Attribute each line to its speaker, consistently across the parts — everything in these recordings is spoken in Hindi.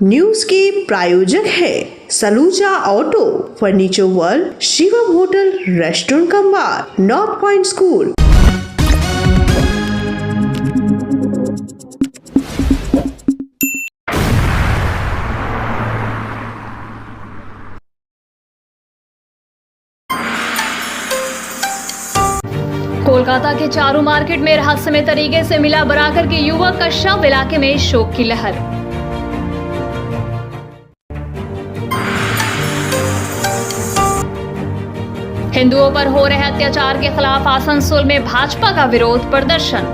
Speaker 1: न्यूज के प्रायोजक है Saluja auto, furniture world, Shivam hotel, restaurant cum bar, north point school.
Speaker 2: Kolkata के चारू मार्केट में रहस्यमय तरीके से मिला बराकर के युवक का शव, इलाके में शोक की लहर। हिंदुओं पर हो रहे अत्याचार के खिलाफ आसनसोल में भाजपा का विरोध प्रदर्शन।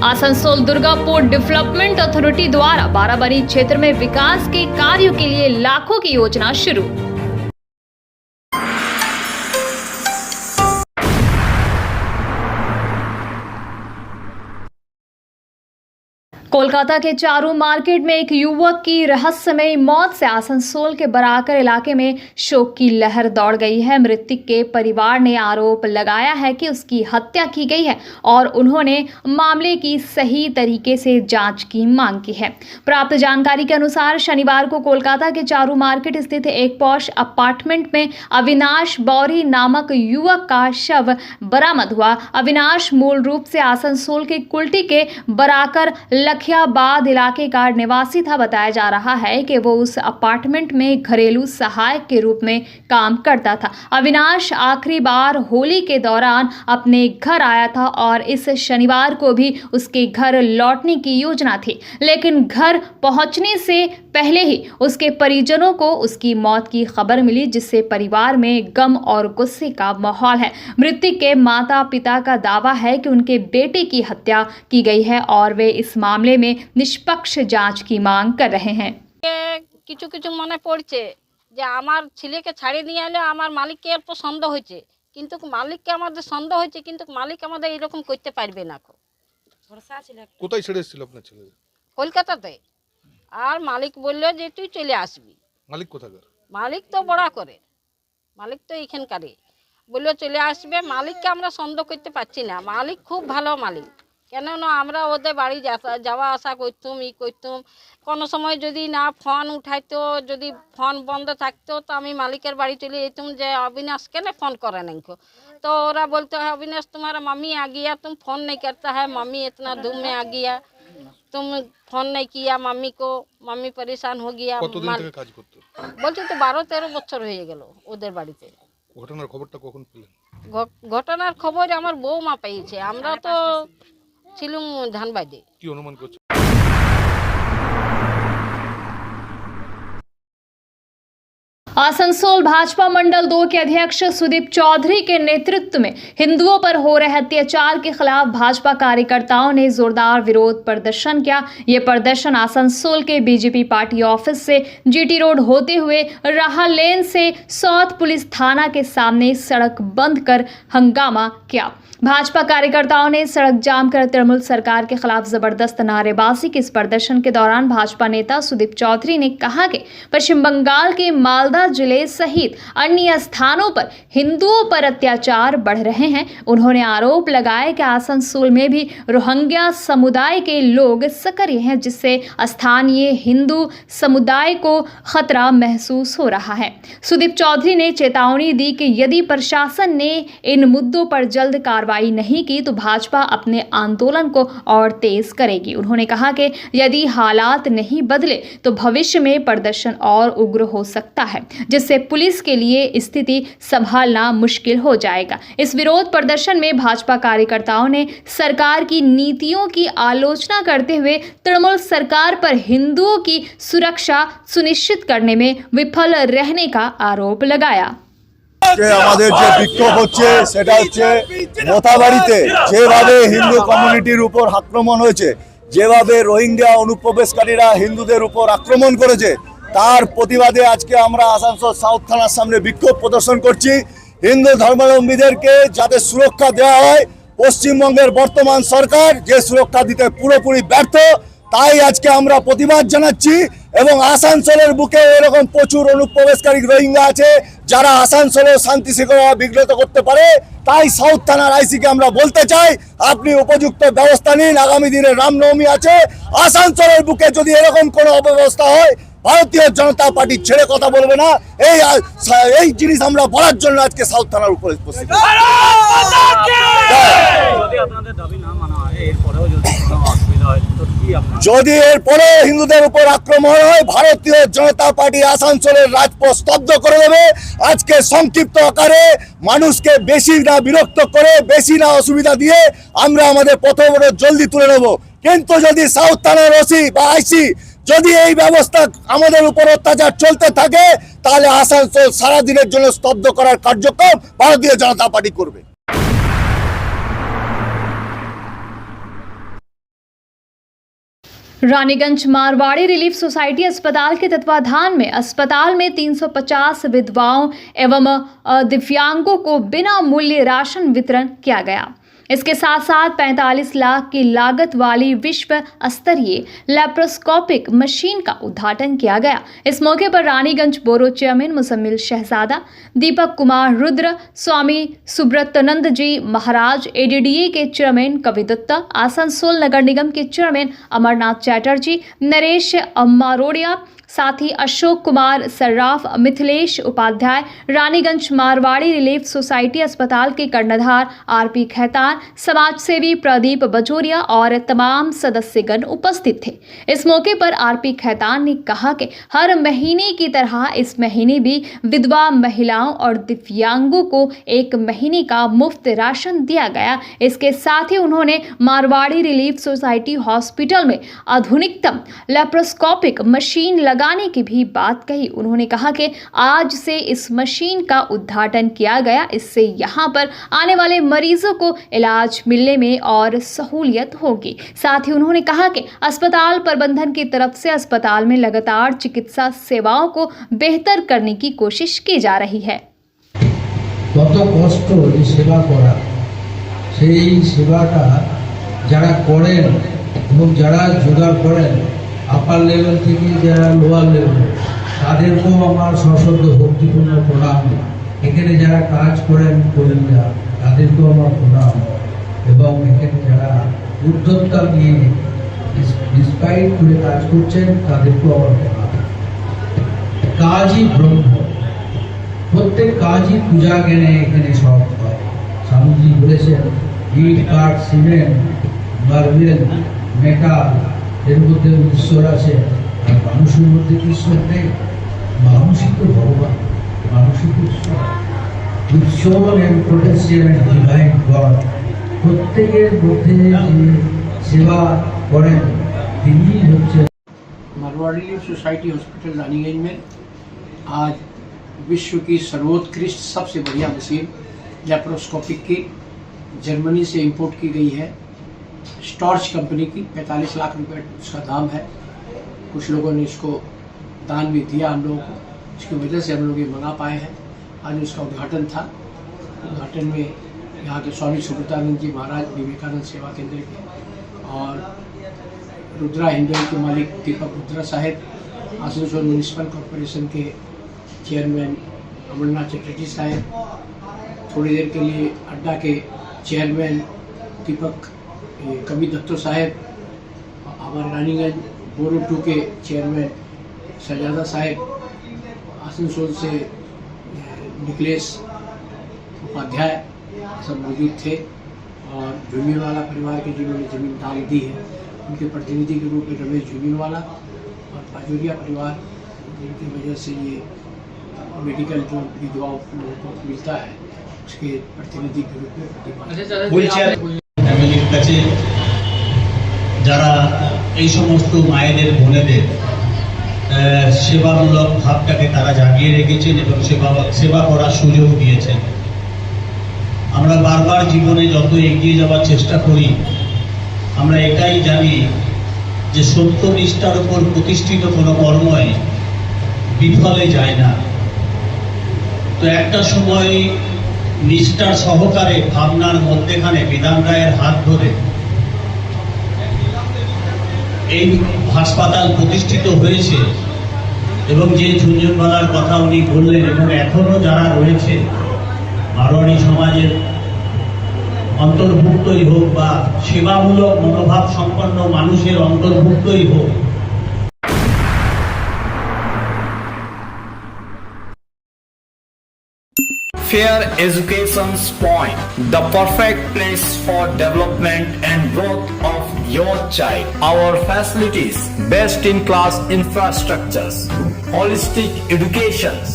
Speaker 2: आसनसोल दुर्गापुर डेवलपमेंट अथॉरिटी द्वारा बाराबरी क्षेत्र में विकास के कार्यों के लिए लाखों की योजना शुरू। कोलकाता के चारू मार्केट में एक युवक की रहस्यमय मौत से आसनसोल के बराकर इलाके में शोक की लहर दौड़ गई है। मृतक के परिवार ने आरोप लगाया है कि उसकी हत्या की गई है और उन्होंने मामले की सही तरीके से जांच की मांग की है। प्राप्त जानकारी के अनुसार शनिवार को कोलकाता के चारू मार्केट स्थित एक पॉश अपार्टमेंट में अविनाश बौरी नामक युवक का शव बरामद हुआ। अविनाश मूल रूप से आसनसोल के कुल्टी के बराकर लखियाबाद इलाके का निवासी था। बताया जा रहा है कि वो उस अपार्टमेंट में घरेलू सहायक के रूप में काम करता था। अविनाश आखिरी बार होली के दौरान अपने घर आया था और इस शनिवार को भी उसके घर लौटने की योजना थी, लेकिन घर पहुंचने से पहले ही उसके परिजनों को उसकी मौत की खबर मिली, जिससे परिवार में गम और गुस्से का माहौल है। मृतक के माता पिता का दावा है कि उनके बेटे की हत्या की गई है और वे इस मामले में निष्पक्ष जांच की मांग कर रहे हैं।
Speaker 3: কিছু কিছু মনে পড়ছে যে আমার ছেলেকে ছাড়িয়ে নিয়ে এলে আমার মালিককে অল্প সন্দেহ হয়েছে, কিন্তু মালিককে আমাদের সন্দেহ হয়েছে, কিন্তু মালিক আমাদের এরকম করতে পারবে না।
Speaker 4: কোথায় ছেড়ে এসেছিল আপনার ছেলে?
Speaker 3: কলকাতাতে। আর মালিক বললো যে তুই চলে আসবি।
Speaker 4: মালিক কোথাকার?
Speaker 3: মালিক তো বড়া করে, মালিক তো এখানকারে, বললো চলে আসবে। মালিককে আমরা সন্দেহ করতে পারছি না, মালিক খুব ভালো মালিক। কেননা আমরা ওদের বাড়ি যাওয়া আসা করতুম, করতুম। কোনো সময় যদি না ফোন উঠাইতো, যদি ফোন বন্ধ থাকতো তো আমি মালিকের বাড়ি চলে যেতুম যে अविनाश কেন ফোন করে नहीं को। तो ওরা বলতো है अविनाश तुम्हारा मम्मी आ गया, तुम फोन नहीं करता है, मम्मी इतना धूम में आ गया, तुम फोन नहीं किया मम्मी को, मम्मी परेशान हो गया।
Speaker 4: কতদিন থেকে কাজ করতে?
Speaker 3: বলছে তো 12-13 বছর হয়ে গেল ওদের বাড়িতে।
Speaker 4: ঘটনার খবরটা কখন পেলেন?
Speaker 3: ঘটনার খবর আমার বউমা পেয়েছে, আমরা তো ছিলুম ধানবাদে।
Speaker 4: কি অনুমান করছেন?
Speaker 2: आसनसोल भाजपा मंडल 2 के अध्यक्ष सुदीप चौधरी के नेतृत्व में हिंदुओं पर हो रहे अत्याचार के खिलाफ भाजपा कार्यकर्ताओं ने जोरदार विरोध प्रदर्शन किया। ये प्रदर्शन आसनसोल के बीजेपी पार्टी ऑफिस से जीटी रोड होते हुए राहा लेन से साउथ पुलिस थाना के सामने सड़क बंद कर हंगामा किया। भाजपा कार्यकर्ताओं ने सड़क जाम कर तृणमूल सरकार के खिलाफ जबरदस्त नारेबाजी की। इस प्रदर्शन के दौरान भाजपा नेता सुदीप चौधरी ने कहा कि पश्चिम बंगाल के मालदा जिले सहित अन्य स्थानों पर हिंदुओं पर अत्याचार बढ़ रहे हैं। उन्होंने आरोप लगाया कि आसनसोल में भी रोहिंग्या समुदाय के लोग सक्रिय हैं, जिससे स्थानीय हिंदू समुदाय को खतरा महसूस हो रहा है। सुदीप चौधरी ने चेतावनी दी कि यदि प्रशासन ने इन मुद्दों पर जल्द कार्रवाई नहीं की तो भाजपा अपने आंदोलन को और तेज करेगी। उन्होंने कहा कि यदि हालात नहीं बदले तो भविष्य में प्रदर्शन और उग्र हो सकता है, जिससे पुलिस के लिए स्थिति संभालना मुश्किल हो जाएगा। इस विरोध प्रदर्शन में भाजपा कार्यकर्ताओं ने सरकार की नीतियों की आलोचना करते हुए तृणमूल सरकार पर हिंदुओं की सुरक्षा सुनिश्चित करने में विफल रहने का आरोप लगाया।
Speaker 5: আমাদের যে বিক্ষোভ হচ্ছে সেটা হচ্ছে মোথাবাড়িতে যেভাবে হিন্দু কমিউনিটির উপর আক্রমণ হয়েছে, যেভাবে রোহিঙ্গা অনুপ্রবেশকারীরা হিন্দুদের উপর আক্রমণ করেছে, তার প্রতিবাদে আজকে আমরা আসানসোল সাউথ থানার সামনে বিক্ষোভ প্রদর্শন করছি। হিন্দু ধর্মাবলম্বীদেরকে যাতে সুরক্ষা দেওয়া হয়, পশ্চিমবঙ্গের বর্তমান সরকার যে সুরক্ষা দিতে পুরোপুরি ব্যর্থ, তাই আজকে আমরা প্রতিবাদ জানাচ্ছি। এবং আসানসোলের বুকে এরকম প্রচুর অনুপ্রবেশকারী রোহিঙ্গা আছে যারা আসানসোলে শান্তি শৃঙ্খলা বিঘ্নিত করতে পারে। তাই সাউথ থানার আইসিকে আমরা বলতে চাই, আপনি উপযুক্ত ব্যবস্থা নিন। আগামী দিনে রামনবমী আছে, আসানসোলের বুকে যদি এরকম কোনো অব্যবস্থা হয়, ভারতীয় জনতা পার্টি ছেড়ে কথা বলবে না। এই জিনিস আমরা বলার জন্য আজকে সাউথ থানার উপরে উপস্থিত। যদি এরপরে হিন্দুদের উপর আক্রমণ হয়, ভারতীয় জনতা পার্টি আসানসোলের রাজপথ স্তব্ধ করে দেবে। আজকে সংক্ষিপ্ত আকারে মানুষকে বেশি না বিরক্ত করে, বেশি না অসুবিধা দিয়ে আমরা আমাদের পথবরোধ জলদি তুলে নেব। কিন্তু যদি সাউথ থানার ওসি বা আইসি যদি এই ব্যবস্থা আমাদের উপর অত্যাচার চলতে থাকে, তাহলে আসানসোল সারাদিনের জন্য স্তব্ধ করার কার্যক্রম ভারতীয় জনতা পার্টি করবে।
Speaker 2: रानीगंज मारवाड़ी रिलीफ सोसाइटी अस्पताल के तत्वाधान में अस्पताल में 350 विधवाओं एवं दिव्यांगों को बिना मूल्य राशन वितरण किया गया। इसके साथ साथ 45 लाख की लागत वाली विश्व स्तरीय लैप्रोस्कोपिक मशीन का उद्घाटन किया गया। इस मौके पर रानीगंज बोरो चेयरमैन मुसम्मिल शहजादा, दीपक कुमार रुद्र, स्वामी सुब्रतानंद जी महाराज, एडीडीए के चेयरमैन कवि दत्ता, आसनसोल नगर निगम के चेयरमैन अमरनाथ चैटर्जी, नरेश अम्मारोड़िया, साथ ही अशोक कुमार सर्राफ, मिथिलेश उपाध्याय, रानीगंज मारवाड़ी रिलीफ सोसाइटी अस्पताल के कर्णधार आरपी खैतान, समाज सेवी प्रदीप बजोरिया और तमाम सदस्यगण उपस्थित थे। इस मौके पर आरपी खैतान ने कहा कि हर महीने की तरह इस महीने भी विधवा महिलाओं और दिव्यांगों को 1 महीने का मुफ्त राशन दिया गया। इसके साथ ही उन्होंने मारवाड़ी रिलीफ सोसाइटी हॉस्पिटल में आधुनिकतम लैप्रोस्कोपिक मशीन लगाने की भी बात कही। उन्होंने कहा कि आज से इस मशीन का उद्घाटन किया गया, इससे यहाँ पर आने वाले मरीजों को इलाज मिलने में और सहूलियत होगी। साथ ही उन्होंने कहा कि अस्पताल प्रबंधन की तरफ से अस्पताल में लगातार चिकित्सा सेवाओं को बेहतर करने की कोशिश की जा रही है।
Speaker 6: কত কষ্ট এই সেবা করা, সেই সেবাটা যারা করেন এবং যারা জোগাড় করেন আপার লেভেল থেকে যারা লোয়ার লেভেল, তাদেরকেও আমার সশ্রদ্ধ ভক্তিপূর্ণ প্রণাম। এখানে যারা কাজ করেন কর্মীরা, তাদেরকেও আমার প্রণাম। এবং এখানে যারা উদ্যোক্তা নিয়ে ইন্সপায়ার করে কাজ করছেন, তাদেরকেও আমার প্রণাম। কাজই ব্রহ্ম, প্রত্যেক কাজই পূজা জ্ঞানে এখানে সব হয়। স্বামীজি বলেছেন, ইট, কাঠ, সিমেন্ট, মার্বেল, মেটাল, এর মধ্যে ঈশ্বর আছে। আর মানুষের মধ্যে কি ঈশ্বর নেই? মানুষই তো ভগবান, মানুষই তো ঈশ্বর। ঈশ্বর and potential and divine God, প্রত্যেকের মধ্যে যে সেবা করেন তিনি হচ্ছেন।
Speaker 7: Marwari relief society hospital Raniganj में आज विश्व की सर्वोत्कृष्ट सबसे बढ़िया मशीन लैप्रोस्कोपिक की जर्मनी से इंपोर्ट की गई है। स्टॉर्च कंपनी की 45 लाख रुपए उसका दाम है। कुछ लोगों ने इसको दान भी दिया हम लोगों को, इसकी वजह से हम लोग ये मंगा पाए हैं। आज उसका उद्घाटन था। उद्घाटन में यहाँ के स्वामी सुब्रतानंद जी महाराज विवेकानंद सेवा केंद्र के और रुद्रा हिंदुल के मालिक दीपक रुद्रा साहेब, आसनसोल म्यूनिसिपल कॉरपोरेशन के चेयरमैन अमरनाथ चैटर्जी साहेब, थोड़ी देर के लिए अड्डा के चेयरमैन दीपक कवि दत्तो साहेब, हमारे रानीगंज बोरो 2 के चेयरमैन शहजादा साहेब, आसनसोल से निखिलेश उपाध्याय सब मौजूद थे। और झुमीरवाला परिवार के जिन्होंने ज़मीन दान दी है, उनके प्रतिनिधि के रूप में रमेश झुमीरवाला और बाजोरिया परिवार, जिनकी वजह से ये मेडिकल जो विधवाओं लोगों को मिलता है, उसके प्रतिनिधि के रूप में
Speaker 8: ফ্যামিলির কাছে যারা এই সমস্ত মায়েদের বোনেদের সেবামূলক ভাবটাকে তারা জাগিয়ে রেখেছেন এবং সেবা করার সুযোগ দিয়েছেন। আমরা বারবার জীবনে যত এগিয়ে যাওয়ার চেষ্টা করি, আমরা এটাই জানি যে সত্যনিষ্ঠার উপর প্রতিষ্ঠিত কোনো কর্মই বিফলে যায় না। তো একটা সময় নিষ্ঠার সহকারে ভাবনার মধ্যেখানে বিধান রায়ের হাত ধরে এই হাসপাতাল প্রতিষ্ঠিত হয়েছে। এবং যে ঝুনঝুনওয়ালার কথা উনি বললেন, এবং এখনো যারা রয়েছে মারোয়াড়ি সমাজের অন্তর্ভুক্তই হোক বা সেবামূলক মনোভাব সম্পন্ন মানুষের অন্তর্ভুক্তই হোক,
Speaker 9: Fair Education's Point, the perfect place for development and growth of your child. Our facilities, best-in-class infrastructures, holistic educations,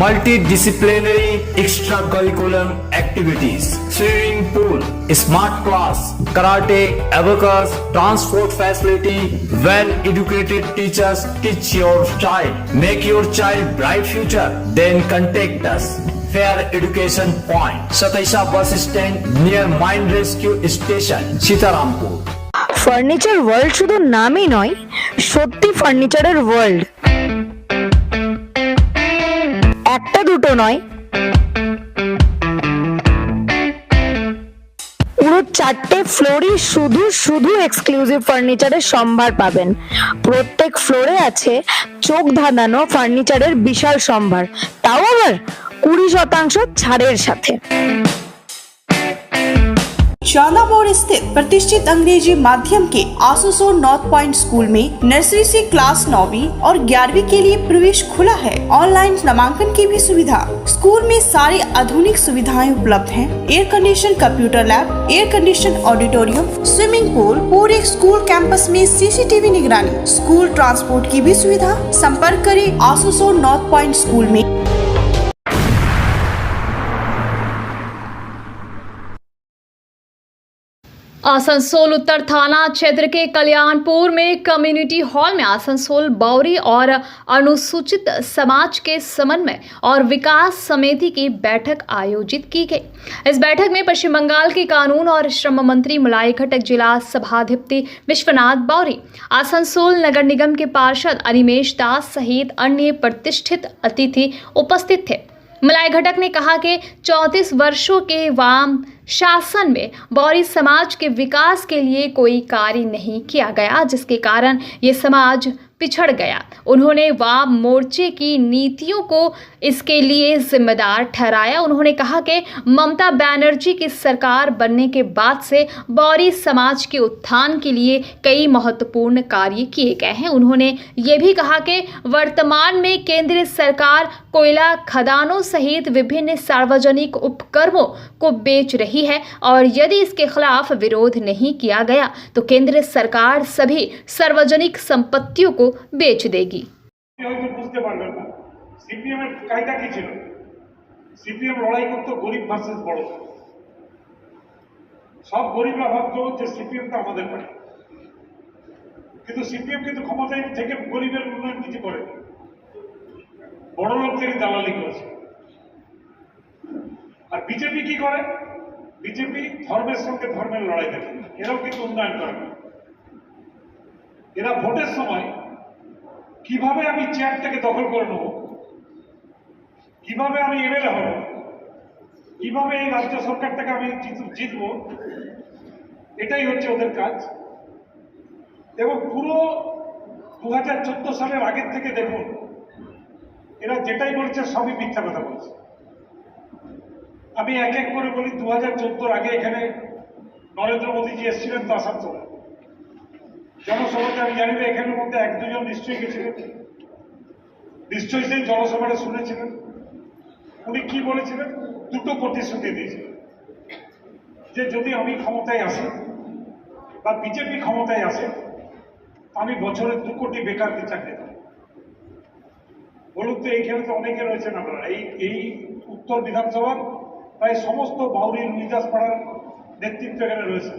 Speaker 9: multidisciplinary extracurricular activities, swimming pool, smart class, karate, abacus, transport facility, well-educated teachers teach your child. Make your child bright future. Then contact us. Fair Education Point, Sataisha Bus Stand near Mine Rescue Station, Sitarampur.
Speaker 10: Furniture world শুধু নামই নয়, সত্যি ফার্নিচারের ওয়ার্ল্ড। একটা দুটো নয়, পুরো 4টে ফ্লোরই শুধু শুধু এক্সক্লুসিভ ফার্নিচারের সম্ভার পাবেন। প্রত্যেক ফ্লোরে আছে চোখ ধাঁধানো ফার্নিচারের বিশাল সম্ভার, তাও আবার 20% ছাড়ের সাথে।
Speaker 1: चांदामोड़ स्थित प्रतिष्ठित अंग्रेजी माध्यम के आसुसोर नॉर्थ पॉइंट स्कूल में नर्सरी से क्लास 9वीं और 11वीं के लिए प्रवेश खुला है। ऑनलाइन नामांकन की भी सुविधा। स्कूल में सारी आधुनिक सुविधाएं उपलब्ध हैं। Air condition computer lab, air condition auditorium, swimming pool, पूरे स्कूल कैंपस में सीसीटीवी निगरानी, स्कूल ट्रांसपोर्ट की भी सुविधा। संपर्क करें आसुसोर नॉर्थ पॉइंट स्कूल में।
Speaker 2: आसनसोल उत्तर थाना क्षेत्र के कल्याणपुर में कम्युनिटी हॉल में आसनसोल बावरी और अनुसूचित समाज के समन्वय और विकास समिति की बैठक आयोजित की गई। इस बैठक में पश्चिम बंगाल के कानून और श्रम मंत्री मलाई घटक, जिला सभाधिपति विश्वनाथ बावरी, आसनसोल नगर निगम के पार्षद अनिमेश दास सहित अन्य प्रतिष्ठित अतिथि उपस्थित थे। मलाई घटक ने कहा कि 34 वर्षों के वाम शासन में बौरी समाज के विकास के लिए कोई कार्य नहीं किया गया, जिसके कारण ये समाज पिछड़ गया। उन्होंने वाम मोर्चे की नीतियों को इसके लिए जिम्मेदार ठहराया। उन्होंने कहा कि ममता बनर्जी की सरकार बनने के बाद से बौरी समाज के उत्थान के लिए कई महत्वपूर्ण कार्य किए गए हैं। उन्होंने ये भी कहा कि वर्तमान में केंद्र सरकार कोयला खदानों सहित विभिन्न सार्वजनिक उपक्रमों को बेच रही है और यदि इसके खिलाफ विरोध नहीं किया गया तो केंद्र सरकार सभी सार्वजनिक संपत्तियों को बेच देगी।
Speaker 11: বুঝতে পারবেন না সিপিএম এর কায়দা কি ছিল? সিপিএম লড়াই করতো গরিব ভার্সেস বড়। সব গরিবরা ভাবতো যে সিপিএম টা আমাদের পার্টি, কিন্তু সিপিএম কিন্তু ক্ষমতায় থেকে গরিবের উন্নয়ন কিছু করে, বড় লোকদেরই দালালি করেছে। আর বিজেপি কি করে? বিজেপি ধর্মের সঙ্গে ধর্মের লড়াই দেখে, এরাও কিন্তু উন্নয়ন করে না। এরা ভোটের সময় কিভাবে আমি চেয়ারটাকে দখল করে নেব, কিভাবে আমি এমএলএ হব, কিভাবে এই রাজ্য সরকারটাকে আমি জিতবো, এটাই হচ্ছে ওদের কাজ। এবং পুরো 2014 সালের আগের থেকে দেখুন, এরা যেটাই বলছে সবই মিথ্যা কথা বলছে। আমি এক এক করে বলি, 2014 আগে এখানে নরেন্দ্র মোদীজি এসেছিলেন তো আসানসোলে জনসভাতে। আমি জানি না এখানের মধ্যে 1-2 জন নিশ্চয়ই গেছিলেন, নিশ্চয়ই সেই জনসভাটা শুনেছিলেন। উনি কি বলেছিলেন? দুটো প্রতিশ্রুতি দিয়েছিলেন যে যদি আমি ক্ষমতায় আসি বা বিজেপি ক্ষমতায় আসে আমি বছরে 2 কোটি বেকারকে চাকরি দেব। বলুন তো, এইখানে তো অনেকে রয়েছেন, আপনারা এই উত্তর বিধানসভার প্রায় সমস্ত বাউরি মিজাজ পাড়ার নেতৃত্ব এখানে রয়েছে।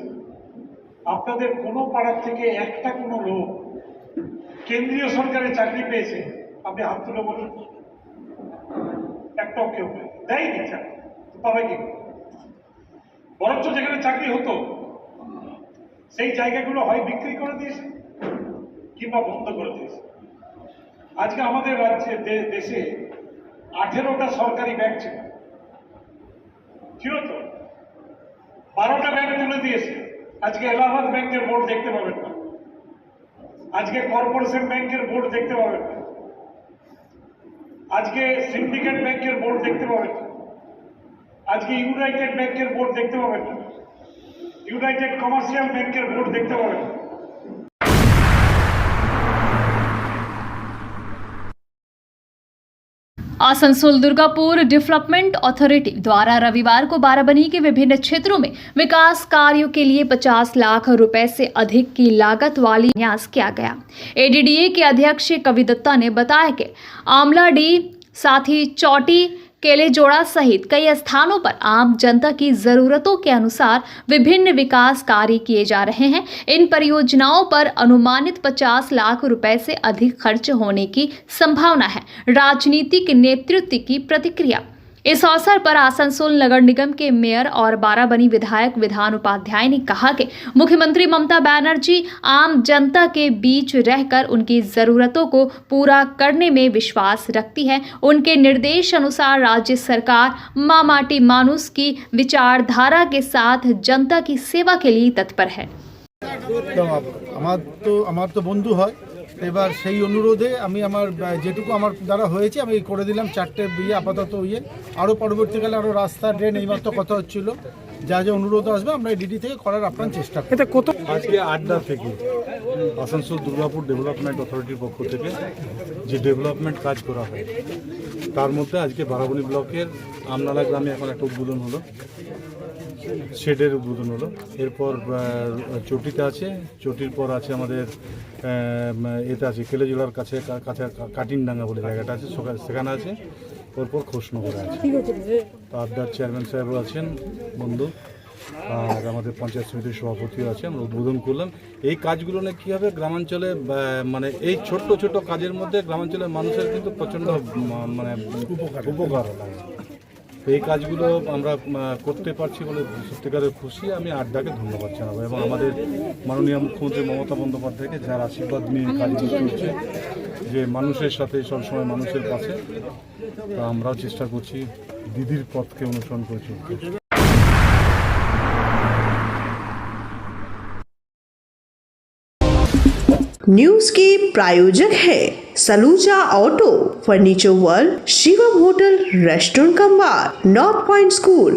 Speaker 11: আপনাদের কোনো পাড়ার থেকে একটা কোনো লোক কেন্দ্রীয় সরকারের চাকরি পেয়েছে? আপনি হাত তুলে বলুন, একটাও কেউ দেয়নি চাকরি। তবে কি বরঞ্চ যেখানে চাকরি হতো সেই জায়গাগুলো হয় বিক্রি করে দিয়েছে কিংবা বন্ধ করে দিয়েছে। আজকে আমাদের রাজ্যে দেশে 18টা সরকারি ব্যাংক ছিল তো, 12টা ব্যাংক তুলে দিয়েছে। আজকে এলাহাবাদ ব্যাংকের বোর্ড দেখতে পাবেন না, আজকে কর্পোরেশন ব্যাংকের বোর্ড দেখতে পাবেন না। আজকে সিন্ডিকেট ব্যাংকের বোর্ড দেখতে পাবেন, আজকে ইউনাইটেড ব্যাংকের বোর্ড দেখতে পাবেন, ইউনাইটেড কমার্শিয়াল ব্যাংকের বোর্ড দেখতে পাবেন।
Speaker 2: आसनसोल दुर्गापुर डेवलपमेंट अथॉरिटी द्वारा रविवार को बाराबनी के विभिन्न क्षेत्रों में विकास कार्यों के लिए 50 लाख रुपए से अधिक की लागत वाली न्यास किया गया। एडीडीए के अध्यक्ष कवि दत्ता ने बताया कि आमलाडी, साथ ही चौटी, केलेजोड़ा सहित कई स्थानों पर आम जनता की जरूरतों के अनुसार विभिन्न विकास कार्य किए जा रहे हैं। इन परियोजनाओं पर अनुमानित 50 लाख रुपए से अधिक खर्च होने की संभावना है। राजनीतिक नेतृत्व की प्रतिक्रिया। इस अवसर पर आसनसोल नगर निगम के मेयर और बाराबनी विधायक विधान उपाध्याय ने कहा कि मुख्यमंत्री ममता बनर्जी आम जनता के बीच रहकर उनकी जरूरतों को पूरा करने में विश्वास रखती है। उनके निर्देश अनुसार राज्य सरकार मां माटी मानुस की विचारधारा के साथ जनता की सेवा के लिए तत्पर है।
Speaker 12: আমার তো বন্ধু হয়, এবার সেই অনুরোধে আমি আমার যেটুকু আমার দ্বারা হয়েছে আমি করে দিলাম। 4টে বিয়ে আপাতত আরও পরবর্তীকালে আরও রাস্তা, ড্রেন, এইমাত্র কথা হচ্ছিল, যা যা অনুরোধ আসবে আমরা ডিডি থেকে করার আপ্রাণ চেষ্টা করি।
Speaker 4: আজকে আড্ডা থেকে আসানসোল দুর্গাপুর ডেভেলপমেন্ট অথরিটির পক্ষ থেকে যে ডেভেলপমেন্ট কাজ করা হয় তার মধ্যে আজকে বারাবনী ব্লকের আমনালা গ্রামে এখন একটা উদ্বোধন হলো, শেডের উদ্বোধন হলো। এরপর চটিতে আছে, চটির পর আছে আমাদের এতে আছে কেলেজোড়ার কাছে কাটিনডাঙ্গা বলে জায়গাটা আছে, সেখানে আছে। ওরপর খোসনগরে আছে। তো আড্ডার চেয়ারম্যান সাহেবও আছেন বন্ধু, আর আমাদের পঞ্চায়েত সমিতির সভাপতিও আছে। আমরা উদ্বোধন করলাম। এই কাজগুলো নিয়ে কী হবে, গ্রামাঞ্চলে মানে এই ছোট্ট ছোট্ট কাজের মধ্যে গ্রামাঞ্চলের মানুষের কিন্তু প্রচণ্ড মানে উপকার লাগে। তো এই কাজগুলো আমরা করতে পারছি বলে সত্যিকারের খুশি। আমি আড্ডাকে ধন্যবাদ জানাবো এবং আমাদের মাননীয় মুখ্যমন্ত্রী মমতা বন্দ্যোপাধ্যায়কে, যার আশীর্বাদ নিয়ে কাজগুলো চলছে, যে মানুষের সাথে সবসময় মানুষের পাশে। তো আমরাও চেষ্টা করছি দিদির পথকে অনুসরণ করে চলতে।
Speaker 1: न्यूज के प्रायोजक है Saluja auto, furniture world, Shivam hotel, restaurant cum bar, north point school.